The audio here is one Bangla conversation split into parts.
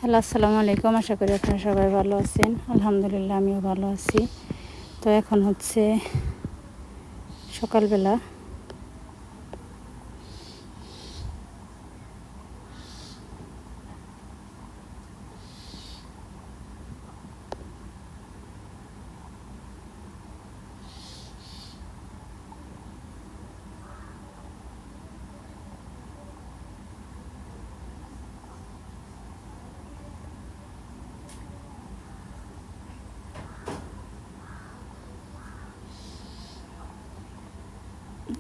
হ্যালো, আসসালামু আলাইকুম। আশা করি আপনারা সবাই ভালো আছেন। আলহামদুলিল্লাহ আমিও ভালো আছি। তো এখন হচ্ছে সকালবেলা।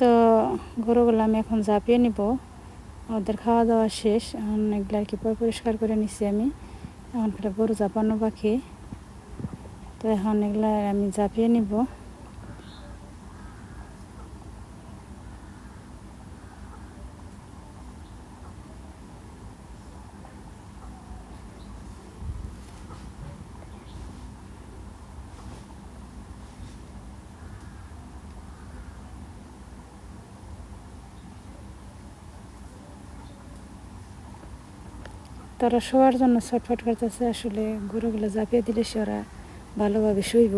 তো গরুগুলো আমি এখন ঝাঁপিয়ে নিব। ওদের খাওয়া দাওয়া শেষ। এখন এগুলো আর কি পরিষ্কার করে নিছি আমি। এখন একটা গরু ঝাঁপানো বাকি। তো এখন এগুলা আমি ঝাঁপিয়ে নিব। তারা শোয়ার জন্য ছটফট করতেছে। আসলে গরুগুলো ঝাঁপিয়ে দিলে সে ওরা ভালোভাবে শুইব।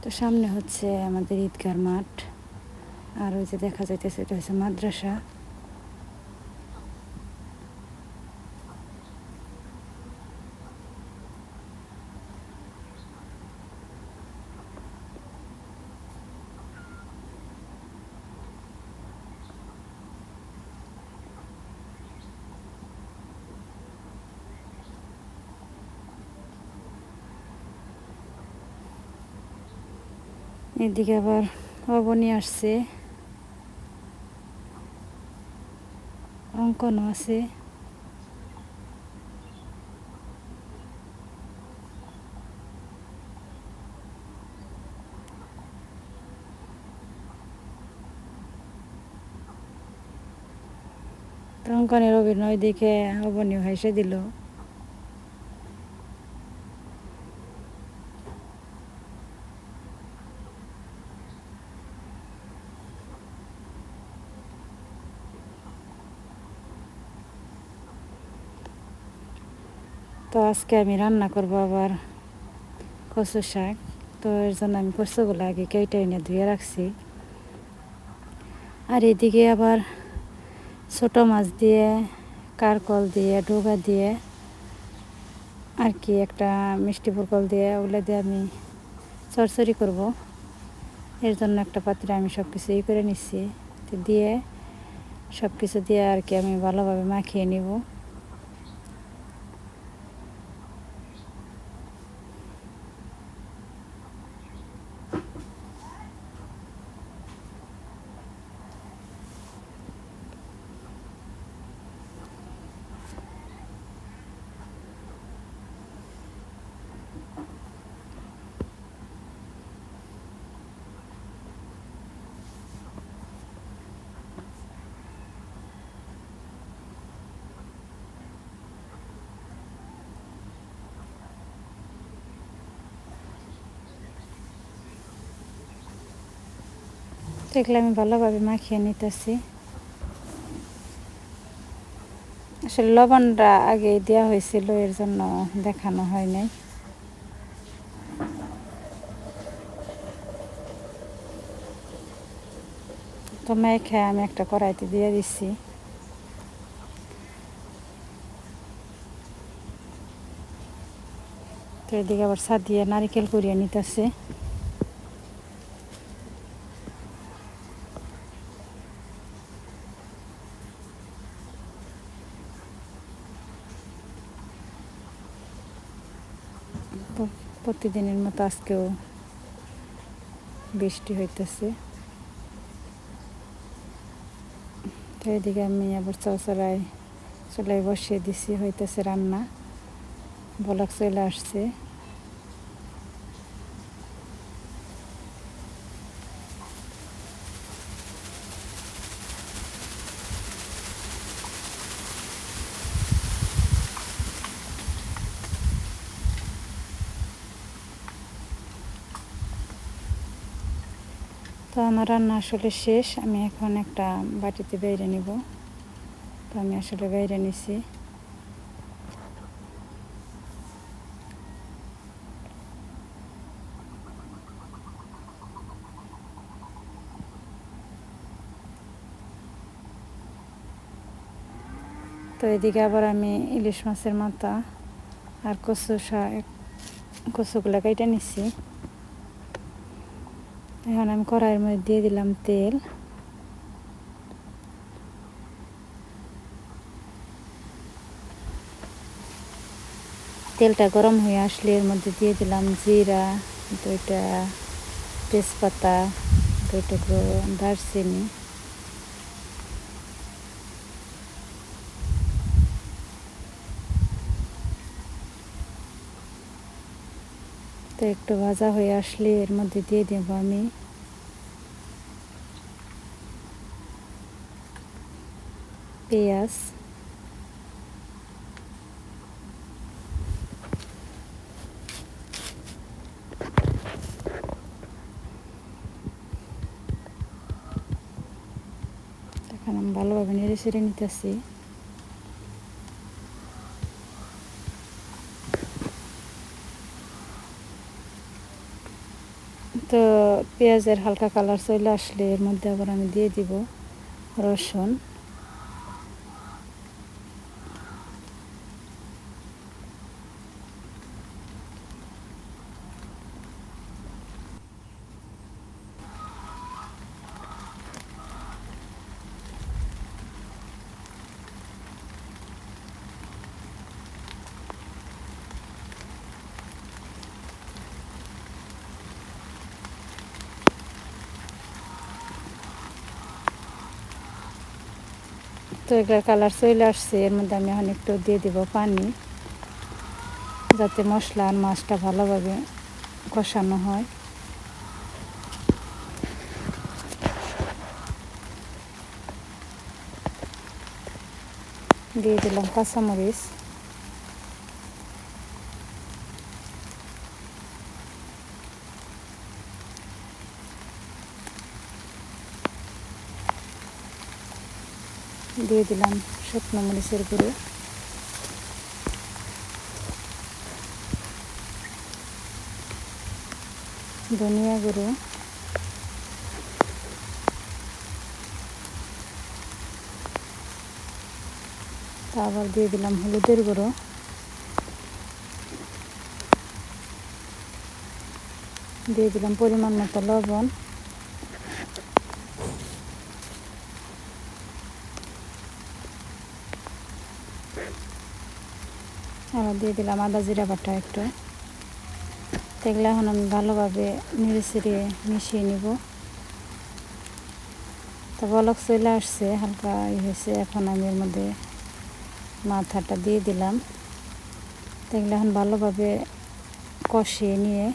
তো সামনে হচ্ছে আমাদের ঈদগার মাঠ, আর ওই যে দেখা যাইতেছে এটা হচ্ছে মাদ্রাসা। এদিকে আবার অবনী আসছে, অঙ্কনও আছে। তো অঙ্কনের অভিনয় দেখে অবনীও হেসে দিল। তো আজকে আমি রান্না করবো আবার কচু শাক। তো এর জন্য আমি কচুগুলো আগে কেটে এনে ধুয়ে রাখছি। আর এদিকে আবার ছোটো মাছ দিয়ে, কারকল দিয়ে, ডোগা দিয়ে আর কি একটা মিষ্টি পুরকল দিয়ে, ওগুলো দিয়ে আমি চরচড়ি করব। এর জন্য একটা পাত্রে আমি সব কিছু করে নিচ্ছি। দিয়ে সব কিছু দিয়ে আর কি আমি ভালোভাবে মাখিয়ে নিব। এগুলো আমি ভালোভাবে মাখিয়ে নিতেছি। আসলে লবণটা আগে দেওয়া হয়েছিল, এর জন্য দেখানো হয় নাই। তো মেখে আমি একটা কড়াইতে দিয়ে দিচ্ছি। তো এদিকে আবার দিয়ে নারিকেল কুড়িয়ে নিতেছে। তো প্রতিদিনের মতো আজকেও বৃষ্টি হইতেছে। তো এদিকে আমি আবার চুলায় বসিয়ে দিছি, হইতেছে রান্না। বলক চলে আসছে। তো আমার রান্না আসলে শেষ। আমি এখন একটা বাটিতে বেড়ে নিব। তো আমি আসলে বেড়ে নিছি। তো এদিকে আবার আমি ইলিশ মাছের মাথা আর কচুগুলো কেটে নিচ্ছি। এখন আমি কড়াইয়ের মধ্যে দিয়ে দিলাম তেল। তেলটা গরম হয়ে আসলে এর মধ্যে দিয়ে দিলাম জিরা, 2টা তেজপাতা, 2 টুকরো দারচিনি, তো একটু ভাজা হয়ে আসলে এর মধ্যে দিয়ে দেব আমি পেঁয়াজ, এখন আমি ভালোভাবে নেড়ে চেড়ে নিতেছি। তো পেঁয়াজের হালকা কালার চলে আসলে এর মধ্যে আবার আমি দিয়ে দিব রসুন। তো এটার কালার চলে আসছে। এর মধ্যে আমি এখন একটু দিয়ে দিব পানি, যাতে মশলা আর মাছটা ভালোভাবে কষানো হয়। দিয়ে দিলাম কাঁচামরিচ, দিয়ে দিলাম শুকনো মরিচের গুঁড়ো, ধনিয়া গুঁড়ো, তারপর দিয়ে দিলাম হলুদের গুঁড়ো, দিয়ে দিলাম পরিমাণ মতো লবণ, আবার দিয়ে দিলাম আদা জিরা বাটা একটু। এগুলো এখন আমি ভালোভাবে নেড়ে চেড়ে মিশিয়ে নিব। তো বলক চলে আসছে, হালকা হয়েছে। এখন আমি এর মধ্যে মাথাটা দিয়ে দিলাম। এগুলো এখন ভালোভাবে কষিয়ে নিয়ে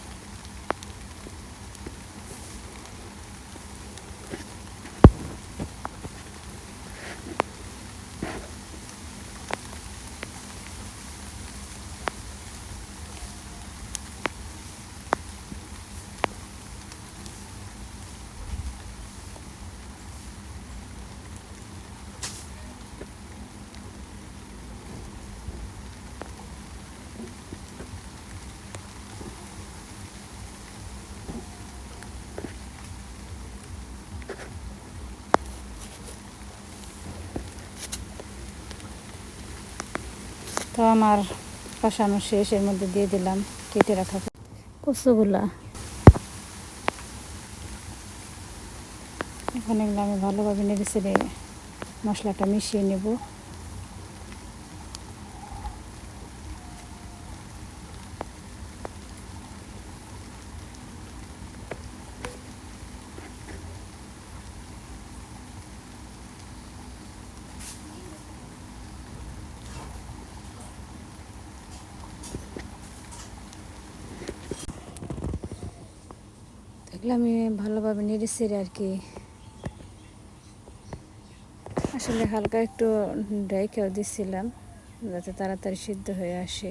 তো আমার কষানো শেষ। এর মধ্যে দিয়ে দিলাম কেটে রাখা কচুগুলা। এখন এগুলো আমি ভালোভাবে নেড়ে চেড়ে মশলাটা মিশিয়ে নেব। এগুলো আমি ভালোভাবে নেড়ে চেড়ে আর কি, আসলে হালকা একটু ঢেকেও দিচ্ছিলাম যাতে তাড়াতাড়ি সিদ্ধ হয়ে আসে।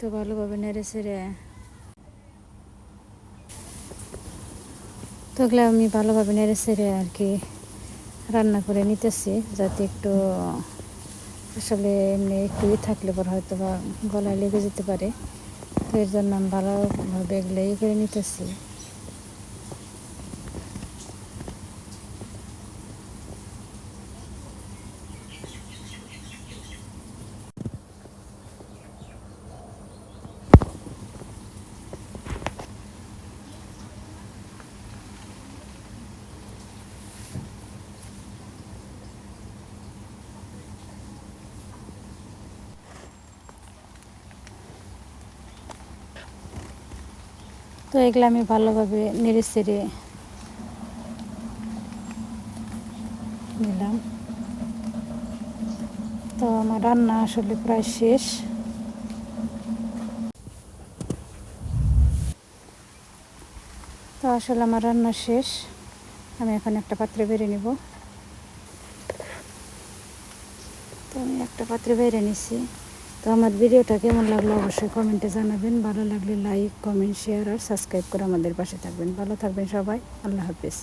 তো ভালোভাবে নেড়ে ছেড়ে তো এগুলো আমি ভালোভাবে নেড়ে ছেড়ে আর কি রান্না করে নিতেছি, যাতে একটু আসলে এমনি একটু থাকলে পর হয়তো বা গলায় লেগে যেতে পারে। তো এর জন্য আমি ভালোভাবে এগুলো করে নিতেছি। তো এগুলো আমি ভালোভাবে নেড়ে ছেড়ে নিলাম। তো আমার রান্না আসলে প্রায় শেষ। তো আসলে আমার রান্না শেষ, আমি এখন একটা পাত্রে বেড়ে নিব। তো আমি একটা পাত্রে বেড়ে নিছি। তো আমার ভিডিওটা কেমন লাগলো অবশ্যই কমেন্টে জানাবেন। ভালো লাগলে লাইক, কমেন্ট, শেয়ার আর সাবস্ক্রাইব করে আমাদের পাশে থাকবেন। ভালো থাকবেন সবাই। আল্লাহ হাফিজ।